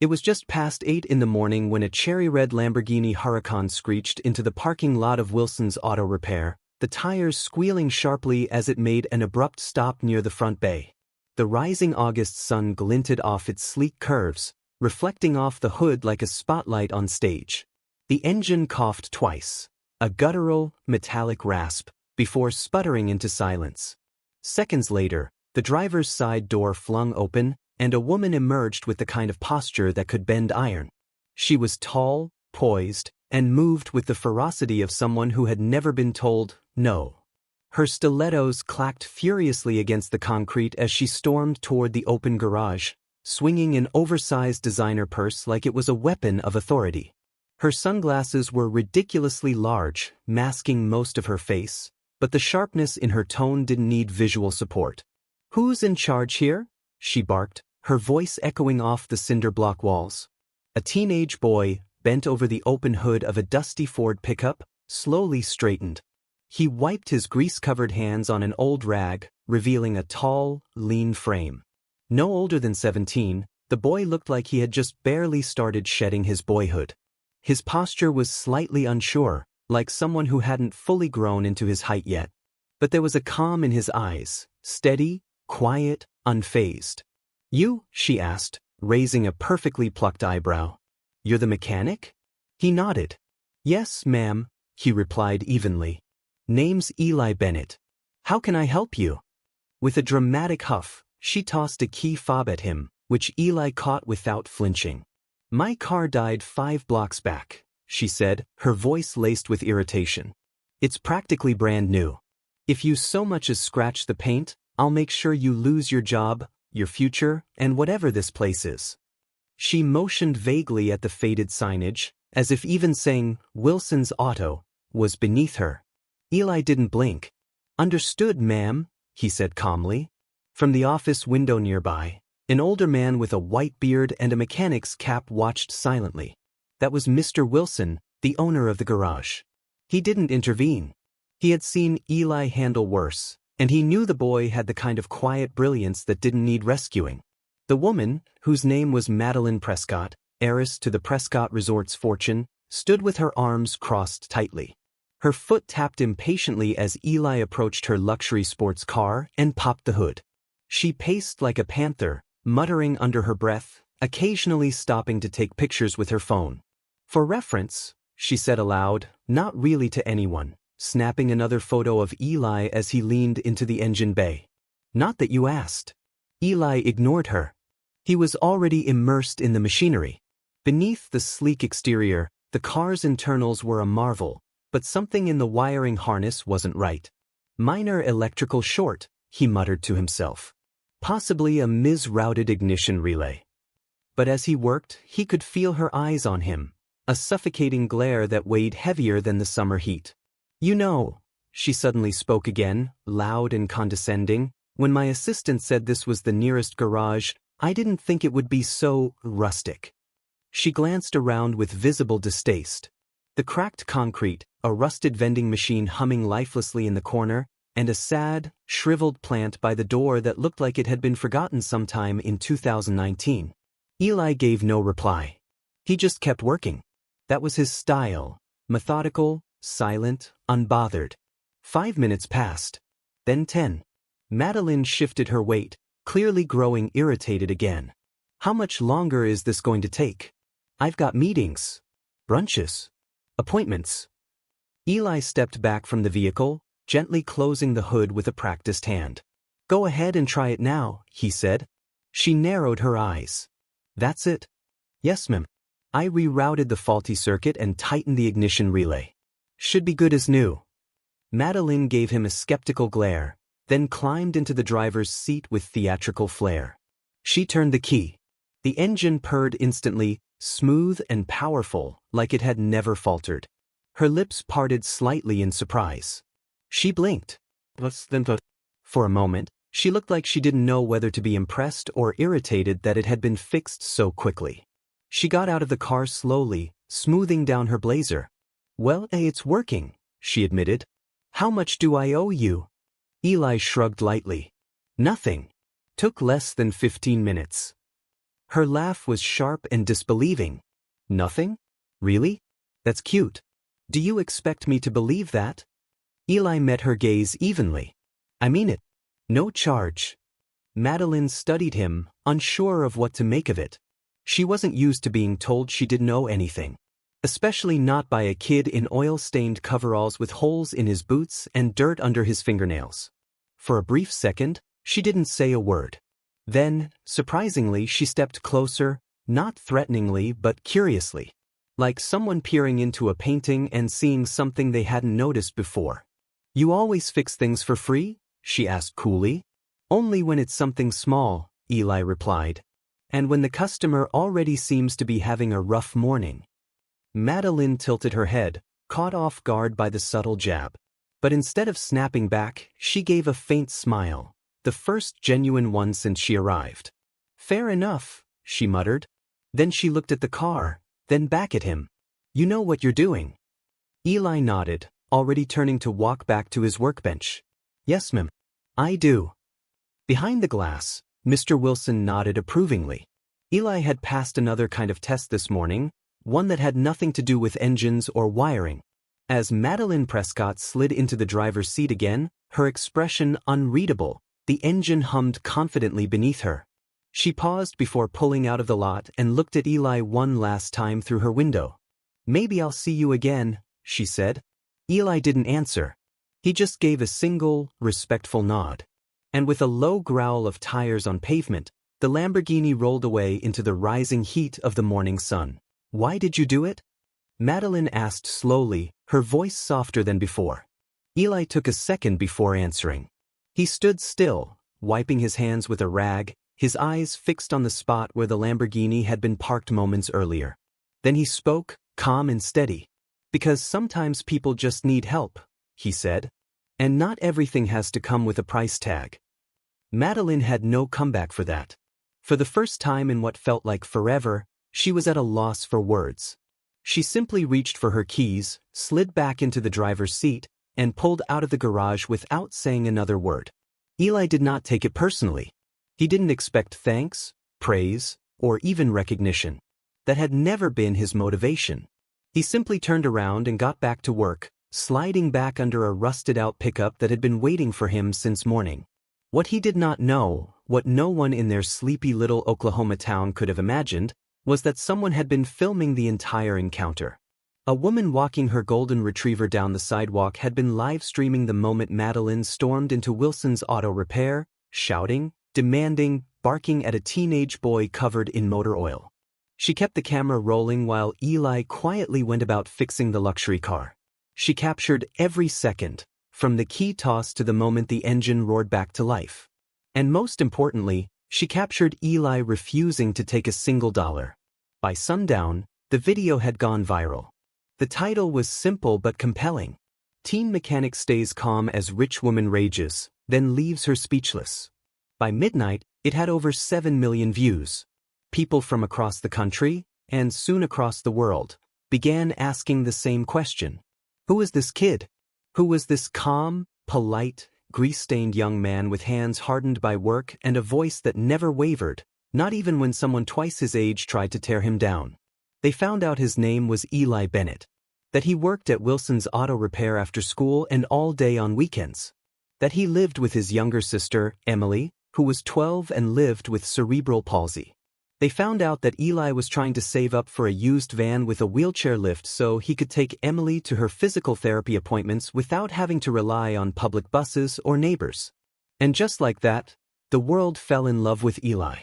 It was just past 8 in the morning when a cherry-red Lamborghini Huracan screeched into the parking lot of Wilson's Auto Repair, the tires squealing sharply as it made an abrupt stop near the front bay. The rising August sun glinted off its sleek curves, reflecting off the hood like a spotlight on stage. The engine coughed twice, a guttural, metallic rasp, before sputtering into silence. Seconds later, the driver's side door flung open, and a woman emerged with the kind of posture that could bend iron. She was tall, poised, and moved with the ferocity of someone who had never been told no. Her stilettos clacked furiously against the concrete as she stormed toward the open garage, swinging an oversized designer purse like it was a weapon of authority. Her sunglasses were ridiculously large, masking most of her face, but the sharpness in her tone didn't need visual support. "Who's in charge here?" she barked, her voice echoing off the cinder block walls. A teenage boy, bent over the open hood of a dusty Ford pickup, slowly straightened. He wiped his grease-covered hands on an old rag, revealing a tall, lean frame. No older than 17, the boy looked like he had just barely started shedding his boyhood. His posture was slightly unsure, like someone who hadn't fully grown into his height yet. But there was a calm in his eyes, steady, quiet, unfazed. "You?" she asked, raising a perfectly plucked eyebrow. "You're the mechanic?" He nodded. "Yes, ma'am," he replied evenly. "Name's Eli Bennett. How can I help you?" With a dramatic huff, she tossed a key fob at him, which Eli caught without flinching. "My car died 5 blocks back," she said, her voice laced with irritation. "It's practically brand new. If you so much as scratch the paint, I'll make sure you lose your job, your future, and whatever this place is." She motioned vaguely at the faded signage, as if even saying, "Wilson's Auto," was beneath her. Eli didn't blink. "Understood, ma'am," he said calmly. From the office window nearby, an older man with a white beard and a mechanic's cap watched silently. That was Mr. Wilson, the owner of the garage. He didn't intervene. He had seen Eli handle worse, and he knew the boy had the kind of quiet brilliance that didn't need rescuing. The woman, whose name was Madeline Prescott, heiress to the Prescott Resort's fortune, stood with her arms crossed tightly. Her foot tapped impatiently as Eli approached her luxury sports car and popped the hood. She paced like a panther, muttering under her breath, occasionally stopping to take pictures with her phone. "For reference," she said aloud, not really to anyone, snapping another photo of Eli as he leaned into the engine bay. "Not that you asked." Eli ignored her. He was already immersed in the machinery. Beneath the sleek exterior, the car's internals were a marvel, but something in the wiring harness wasn't right. "Minor electrical short," he muttered to himself. "Possibly a misrouted ignition relay." But as he worked, he could feel her eyes on him, a suffocating glare that weighed heavier than the summer heat. "You know," she suddenly spoke again, loud and condescending, "when my assistant said this was the nearest garage, I didn't think it would be so rustic." She glanced around with visible distaste. The cracked concrete, a rusted vending machine humming lifelessly in the corner, and a sad, shriveled plant by the door that looked like it had been forgotten sometime in 2019. Eli gave no reply. He just kept working. That was his style, methodical, silent, unbothered. 5 minutes passed. Then 10. Madeline shifted her weight, clearly growing irritated again. "How much longer is this going to take? I've got meetings, brunches, appointments." Eli stepped back from the vehicle, gently closing the hood with a practiced hand. "Go ahead and try it now," he said. She narrowed her eyes. "That's it?" "Yes, ma'am. I rerouted the faulty circuit and tightened the ignition relay. Should be good as new." Madeline gave him a skeptical glare, then climbed into the driver's seat with theatrical flair. She turned the key. The engine purred instantly, smooth and powerful, like it had never faltered. Her lips parted slightly in surprise. She blinked. For a moment, she looked like she didn't know whether to be impressed or irritated that it had been fixed so quickly. She got out of the car slowly, smoothing down her blazer. "Well, it's working," she admitted. "How much do I owe you?" Eli shrugged lightly. "Nothing. Took less than 15 minutes." Her laugh was sharp and disbelieving. Nothing? Really? That's cute. Do you expect me to believe that? Eli met her gaze evenly. I mean it. No charge. Madeline studied him, unsure of what to make of it. She wasn't used to being told she didn't know anything. Especially not by a kid in oil-stained coveralls with holes in his boots and dirt under his fingernails. For a brief second, she didn't say a word. Then, surprisingly, she stepped closer, not threateningly but curiously. Like someone peering into a painting and seeing something they hadn't noticed before. You always fix things for free? She asked coolly. Only when it's something small, Eli replied. And when the customer already seems to be having a rough morning. Madeline tilted her head, caught off guard by the subtle jab. But instead of snapping back, she gave a faint smile, the first genuine one since she arrived. Fair enough, she muttered. Then she looked at the car, then back at him. You know what you're doing. Eli nodded, already turning to walk back to his workbench. Yes, ma'am. I do. Behind the glass, Mr. Wilson nodded approvingly. Eli had passed another kind of test this morning, one that had nothing to do with engines or wiring. As Madeline Prescott slid into the driver's seat again, her expression unreadable, the engine hummed confidently beneath her. She paused before pulling out of the lot and looked at Eli one last time through her window. Maybe I'll see you again, she said. Eli didn't answer. He just gave a single, respectful nod. And with a low growl of tires on pavement, the Lamborghini rolled away into the rising heat of the morning sun. Why did you do it? Madeline asked slowly, her voice softer than before. Eli took a second before answering. He stood still, wiping his hands with a rag, his eyes fixed on the spot where the Lamborghini had been parked moments earlier. Then he spoke, calm and steady. Because sometimes people just need help, he said. And not everything has to come with a price tag. Madeline had no comeback for that. For the first time in what felt like forever, she was at a loss for words. She simply reached for her keys, slid back into the driver's seat, and pulled out of the garage without saying another word. Eli did not take it personally. He didn't expect thanks, praise, or even recognition. That had never been his motivation. He simply turned around and got back to work, sliding back under a rusted-out pickup that had been waiting for him since morning. What he did not know, what no one in their sleepy little Oklahoma town could have imagined, was that someone had been filming the entire encounter. A woman walking her golden retriever down the sidewalk had been live-streaming the moment Madeline stormed into Wilson's auto repair, shouting, demanding, barking at a teenage boy covered in motor oil. She kept the camera rolling while Eli quietly went about fixing the luxury car. She captured every second, from the key toss to the moment the engine roared back to life. And most importantly, she captured Eli refusing to take a single dollar. By sundown, the video had gone viral. The title was simple but compelling. Teen mechanic stays calm as rich woman rages, then leaves her speechless. By midnight, it had over 7 million views. People from across the country, and soon across the world, began asking the same question. Who is this kid? Who was this calm, polite, grease-stained young man with hands hardened by work and a voice that never wavered, not even when someone twice his age tried to tear him down? They found out his name was Eli Bennett. That he worked at Wilson's auto repair after school and all day on weekends. That he lived with his younger sister, Emily, who was 12 and lived with cerebral palsy. They found out that Eli was trying to save up for a used van with a wheelchair lift so he could take Emily to her physical therapy appointments without having to rely on public buses or neighbors. And just like that, the world fell in love with Eli.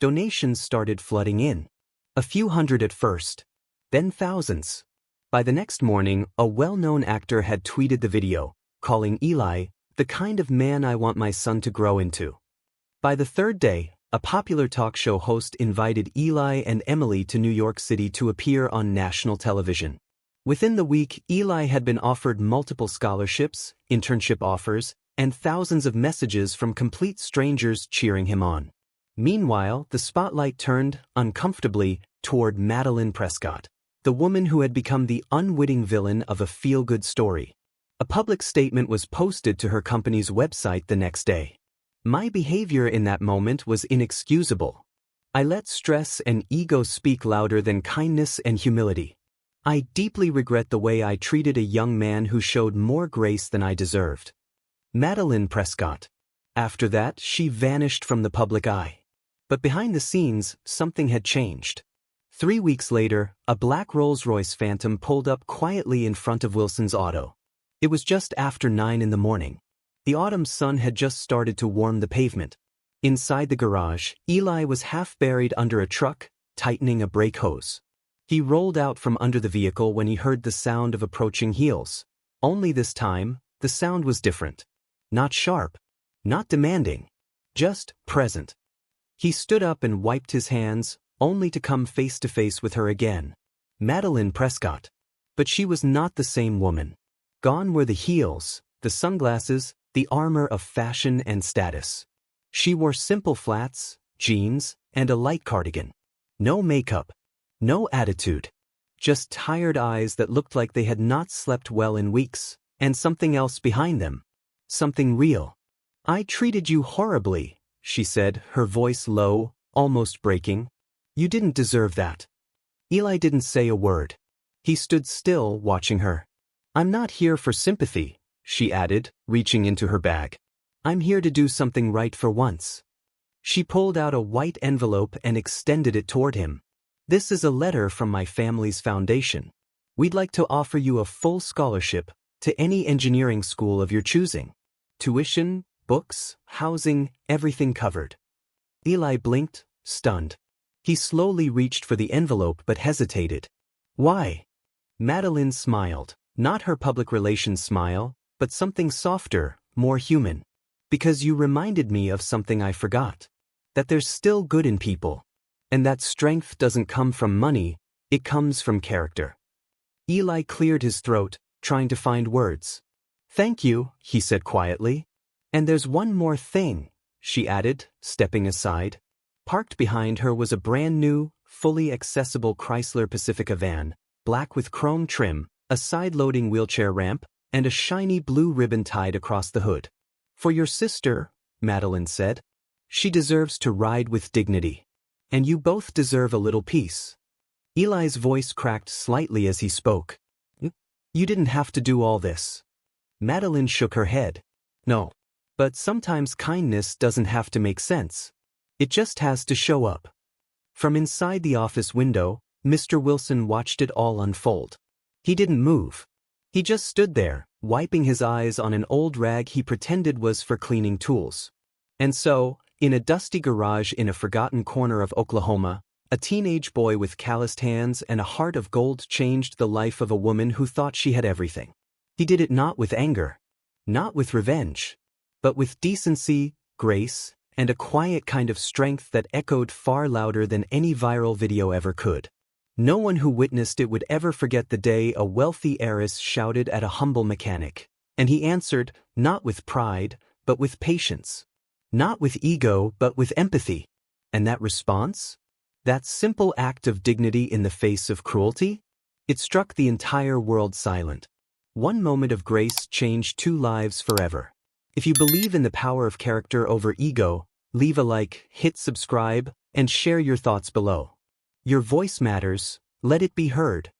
Donations started flooding in. A few hundred at first, then thousands. By the next morning, a well-known actor had tweeted the video, calling Eli, "the kind of man I want my son to grow into." By the third day, a popular talk show host invited Eli and Emily to New York City to appear on national television. Within the week, Eli had been offered multiple scholarships, internship offers, and thousands of messages from complete strangers cheering him on. Meanwhile, the spotlight turned, uncomfortably, toward Madeline Prescott, the woman who had become the unwitting villain of a feel-good story. A public statement was posted to her company's website the next day. My behavior in that moment was inexcusable. I let stress and ego speak louder than kindness and humility. I deeply regret the way I treated a young man who showed more grace than I deserved. Madeline Prescott. After that, she vanished from the public eye. But behind the scenes, something had changed. 3 weeks later, a black Rolls-Royce Phantom pulled up quietly in front of Wilson's auto. It was just after 9 in the morning. The autumn sun had just started to warm the pavement. Inside the garage, Eli was half buried under a truck, tightening a brake hose. He rolled out from under the vehicle when he heard the sound of approaching heels. Only this time, the sound was different. Not sharp. Not demanding. Just present. He stood up and wiped his hands, only to come face to face with her again. Madeline Prescott. But she was not the same woman. Gone were the heels, the sunglasses, the armor of fashion and status. She wore simple flats, jeans, and a light cardigan. No makeup. No attitude. Just tired eyes that looked like they had not slept well in weeks, and something else behind them. Something real. I treated you horribly, she said, her voice low, almost breaking. You didn't deserve that. Eli didn't say a word. He stood still, watching her. I'm not here for sympathy, she added, reaching into her bag. I'm here to do something right for once. She pulled out a white envelope and extended it toward him. This is a letter from my family's foundation. We'd like to offer you a full scholarship to any engineering school of your choosing. Tuition, books, housing, everything covered. Eli blinked, stunned. He slowly reached for the envelope but hesitated. Why? Madeline smiled, not her public relations smile, but something softer, more human. Because you reminded me of something I forgot. That there's still good in people. And that strength doesn't come from money, it comes from character. Eli cleared his throat, trying to find words. Thank you, he said quietly. And there's one more thing, she added, stepping aside. Parked behind her was a brand new, fully accessible Chrysler Pacifica van, black with chrome trim, a side-loading wheelchair ramp, and a shiny blue ribbon tied across the hood. For your sister, Madeline said. She deserves to ride with dignity. And you both deserve a little peace. Eli's voice cracked slightly as he spoke. You didn't have to do all this. Madeline shook her head. No. But sometimes kindness doesn't have to make sense. It just has to show up. From inside the office window, Mr. Wilson watched it all unfold. He didn't move. He just stood there, wiping his eyes on an old rag he pretended was for cleaning tools. And so, in a dusty garage in a forgotten corner of Oklahoma, a teenage boy with calloused hands and a heart of gold changed the life of a woman who thought she had everything. He did it not with anger, not with revenge, but with decency, grace, and a quiet kind of strength that echoed far louder than any viral video ever could. No one who witnessed it would ever forget the day a wealthy heiress shouted at a humble mechanic, and he answered, not with pride, but with patience. Not with ego, but with empathy. And that response? That simple act of dignity in the face of cruelty? It struck the entire world silent. One moment of grace changed 2 lives forever. If you believe in the power of character over ego, leave a like, hit subscribe, and share your thoughts below. Your voice matters, let it be heard.